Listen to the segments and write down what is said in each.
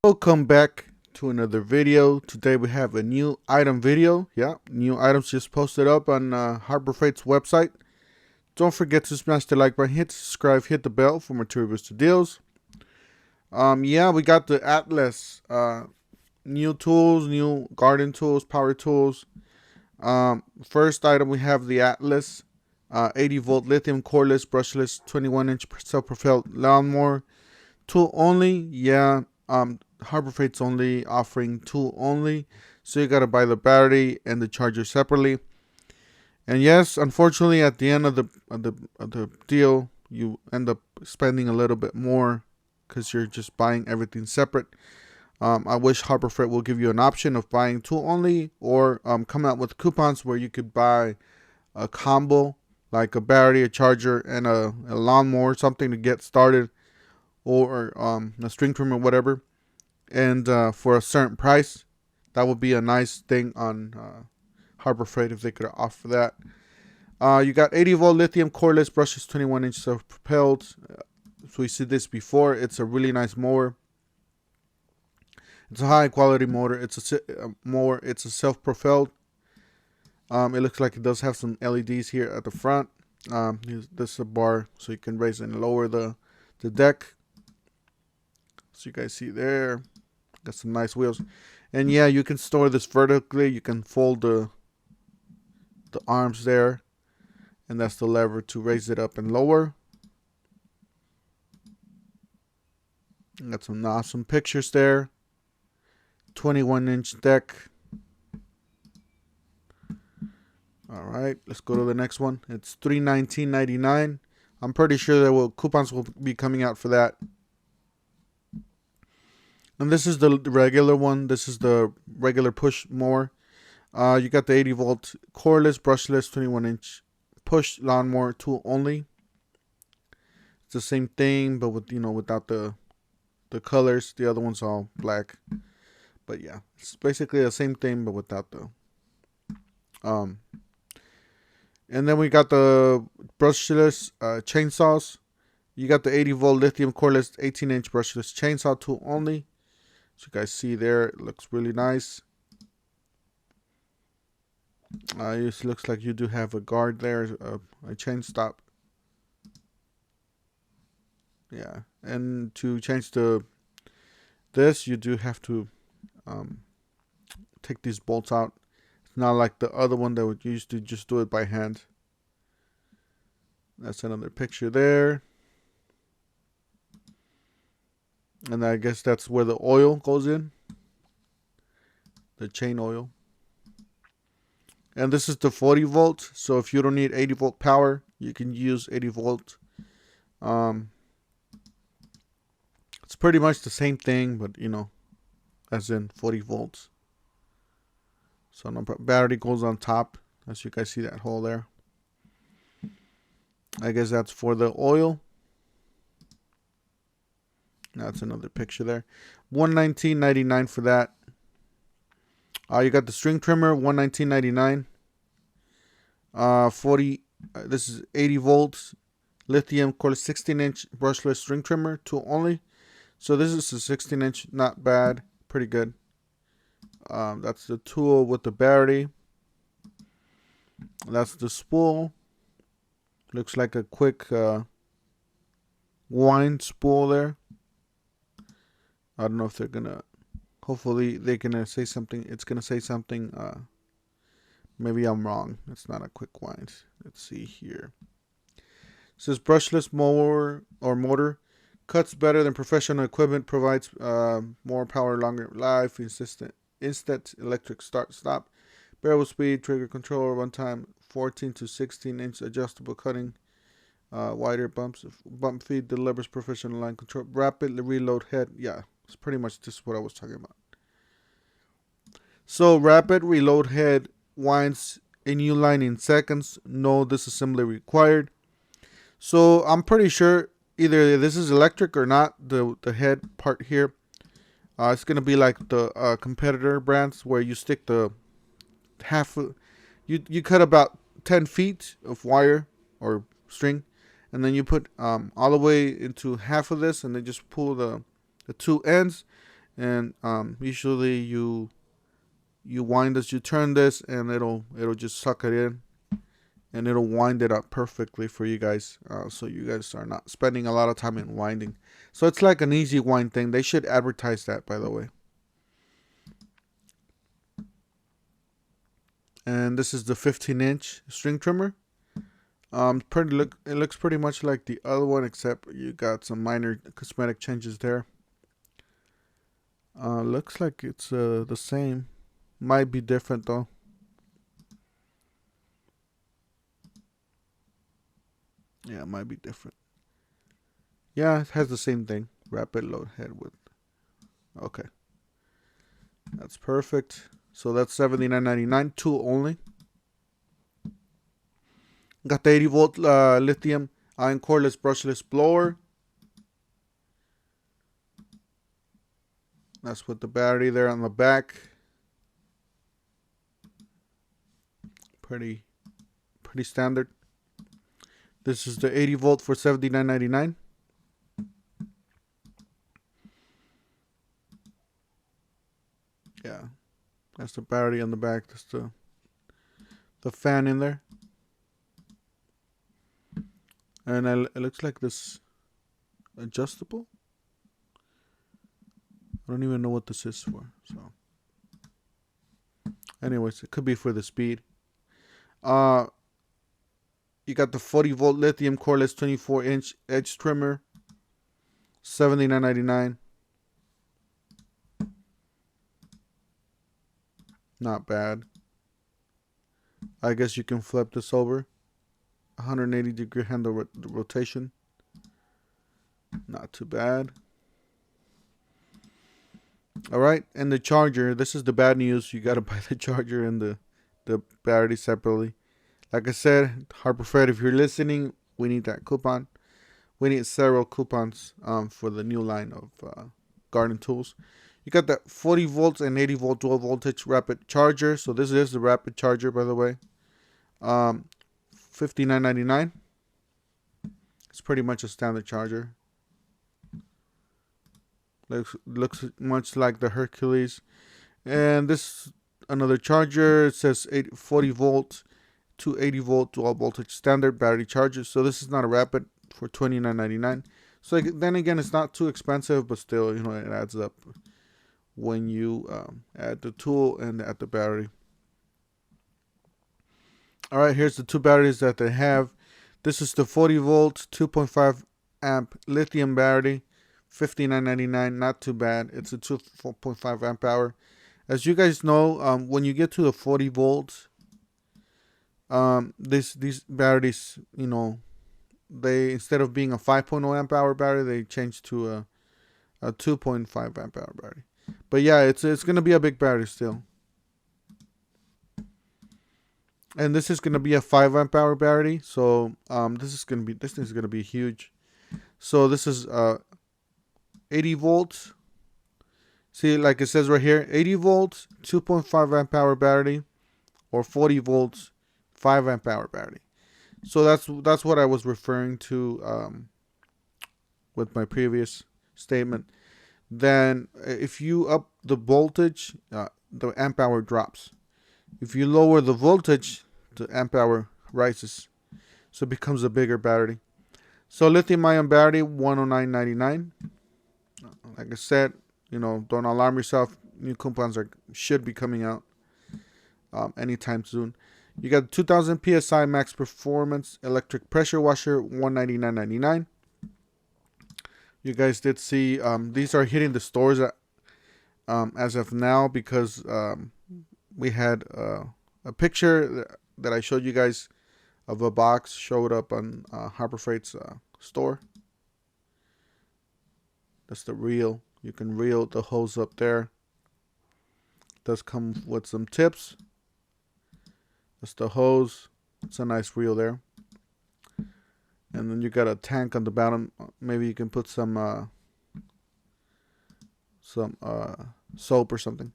Welcome back to another video. Today we have a new item video. Yeah, new items just posted up on Harbor Freight's website. Don't forget to smash the like button, hit subscribe, hit the bell for more reviews to deals. Yeah, we got the Atlas. New tools, new garden tools, power tools. First item we have the Atlas 80 volt lithium cordless brushless 21-inch self-propelled lawnmower. Tool only. Yeah, Harbor Freight's only offering tool only, so you gotta buy the battery and the charger separately. And yes, unfortunately, at the end of the deal, you end up spending a little bit more because you're just buying everything separate. I wish Harbor Freight will give you an option of buying tool only, or come out with coupons where you could buy a combo like a battery, a charger, and a lawnmower, something to get started, or a string trimmer, whatever, and for a certain price. That would be a nice thing on Harbor Freight if they could offer that. You got 80 volt lithium cordless brushes, 21-inch self-propelled. So we see this before. It's a really nice mower. It's a high quality motor. It's a mower. It's a self-propelled. It looks like it does have some LEDs here at the front. This is a bar, so you can raise and lower the deck. So you guys see there, got some nice wheels. And yeah, you can store this vertically. You can fold the arms there, and that's the lever to raise it up and lower. Got some awesome pictures there. 21-inch deck. All right, let's go to the next one. It's $319.99. I'm pretty sure there coupons will be coming out for that. And this is the regular one. This is the regular push mower. You got the 80 volt cordless, brushless, 21-inch push lawnmower, tool only. It's the same thing, but with without the colors. The other one's all black. But yeah, it's basically the same thing, but without the And then we got the brushless chainsaws. You got the 80 volt lithium cordless 18-inch brushless chainsaw, tool only. So you guys see there, it looks really nice. It looks like you do have a guard there, a chain stop. Yeah, and to change this, you do have to take these bolts out. It's not like the other one that would used to just do it by hand. That's another picture there. And I guess that's where the oil goes in. The chain oil. And this is the 40 volt. So if you don't need 80 volt power, you can use 80 volt. It's pretty much the same thing, but as in 40 volts. So no battery goes on top. As you guys see that hole there. I guess that's for the oil. That's another picture there. $119.99 for that. You got the string trimmer, $119.99. 40. This is 80 volts lithium cordless 16-inch brushless string trimmer, tool only. So this is a 16-inch, not bad, pretty good. That's the tool with the battery. That's the spool. Looks like a quick wind spool there. I don't know if they're gonna. Hopefully they're gonna say something. It's gonna say something. Maybe I'm wrong. It's not a quick wind. Let's see here. It says brushless mower or motor cuts better than professional equipment. Provides more power, longer life, instant electric start stop, variable speed, trigger control, runtime, 14 to 16-inch adjustable cutting. Wider bump feed delivers professional line control. Rapid reload head. Yeah, it's pretty much just what I was talking about. So rapid reload head winds a new line in seconds. No disassembly required. So I'm pretty sure either this is electric or not. The head part here. It's gonna be like the competitor brands where you stick the you cut about 10 feet of wire or string, and then you put all the way into half of this, and then just pull the two ends, and usually you wind this, you turn this, and it'll just suck it in, and it'll wind it up perfectly for you guys, so you guys are not spending a lot of time in winding. So it's like an easy wind thing. They should advertise that, by the way. And this is the 15-inch string trimmer. It looks pretty much like the other one, except you got some minor cosmetic changes there. Looks like it's the same. Might be different though. Yeah, it might be different. Yeah, it has the same thing. Rapid load head width. Okay, that's perfect. So that's $79.99. Two only. Got the 80-volt lithium ion cordless brushless blower. That's with the battery there on the back. Pretty standard. This is the 80-volt for $79.99. Yeah, that's the battery on the back. That's the fan in there. And it looks like this adjustable. I don't even know what this is for. So, anyways, it could be for the speed. You got the 40-volt lithium cordless 24-inch edge trimmer, $79.99. Not bad. I guess you can flip this over. 180-degree handle rotation. Not too bad. Alright, and the charger. This is the bad news. You gotta buy the charger and the battery separately. Like I said, Harbor Freight, if you're listening, we need that coupon. We need several coupons for the new line of garden tools. You got that 40 volts and 80 volt dual voltage rapid charger. So this is the rapid charger, by the way. $59.99. It's pretty much a standard charger. Looks much like the Hercules. And this another charger. It says 40 volt to 80 volt dual voltage standard battery charger. So this is not a rapid for $29.99. So then again, it's not too expensive, but still, you know, it adds up when you add the tool and add the battery. All right, here's the two batteries that they have. This is the 40 volt 2.5 amp lithium battery, $59.99. Not too bad. It's a 2.5 amp hour. As you guys know, when you get to the 40 volts, these batteries, you know, they, instead of being a 5.0 amp hour battery, they change to a 2.5 amp hour battery. But yeah, it's gonna be a big battery still. And this is gonna be a 5 amp hour battery, so this thing's gonna be huge. So this is 80 volts. See, like it says right here, 80 volts, 2.5 amp hour battery, or 40 volts, 5 amp hour battery. So that's what I was referring to with my previous statement. Then if you up the voltage, the amp hour drops. If you lower the voltage, the amp hour rises. So it becomes a bigger battery. So lithium ion battery, $109.99. Like I said, you know, don't alarm yourself. New coupons should be coming out anytime soon. You got 2000 PSI max performance electric pressure washer, $199.99. You guys did see these are hitting the stores as of now, because we had a picture that I showed you guys of a box showed up on Harbor Freight's store. That's the reel. You can reel the hose up there. It does come with some tips. That's the hose. It's a nice reel there. And then you got a tank on the bottom. Maybe you can put some soap or something.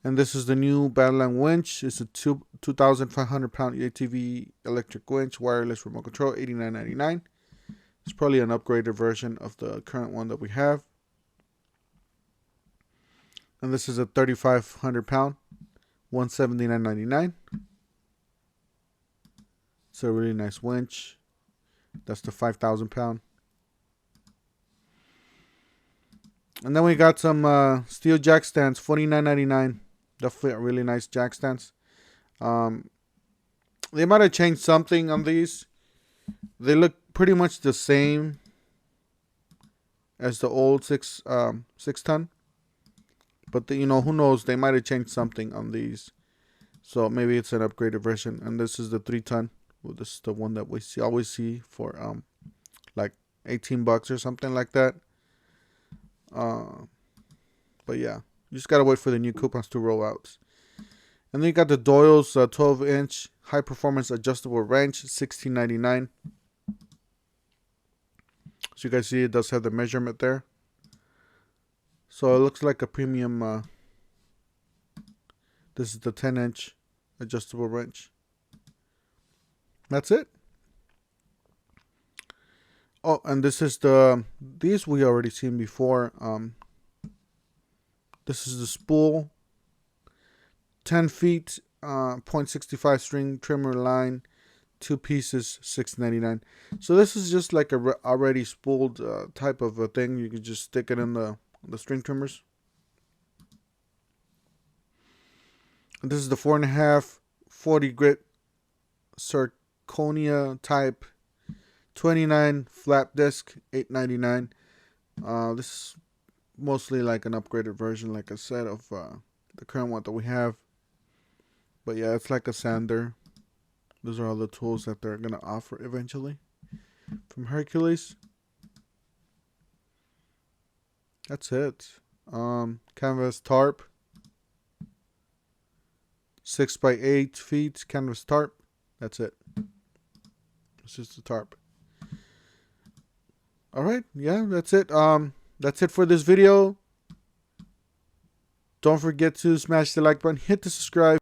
And this is the new Battleline winch. It's a 2,500 pound ATV electric winch, wireless remote control, $89.99. It's probably an upgraded version of the current one that we have. And this is a 3,500 pound, $179.99. It's a really nice winch. That's the 5,000 pound. And then we got some steel jack stands, $49.99. Definitely a really nice jack stands. They might have changed something on these. They look pretty much the same as the old 6 ton. But who knows? They might have changed something on these. So maybe it's an upgraded version. And this is the 3 ton. Well, this is the one that we always see for like $18 or something like that. But yeah, you just gotta wait for the new coupons to roll out. And then you got the Doyle's 12-inch high performance adjustable wrench, $16.99. So you guys see it does have the measurement there. So it looks like a premium. This is the 10-inch adjustable wrench. That's it. Oh, and this is these we already seen before. This is the spool. 10 feet, 0.65 string trimmer line, 2 pieces, $6.99. So this is just like a already spooled type of a thing. You can just stick it in the string trimmers. And this is the 4.5 40 grit zirconia type 29 flap disc, $8.99. This is mostly like an upgraded version, like I said, of the current one that we have. But yeah, it's like a sander. Those are all the tools that they're gonna offer eventually from Hercules. That's it. Canvas tarp, 6 by 8 feet canvas tarp. That's it. It's just a tarp. All right, yeah, that's it. That's it for this video. Don't forget to smash the like button, hit the subscribe.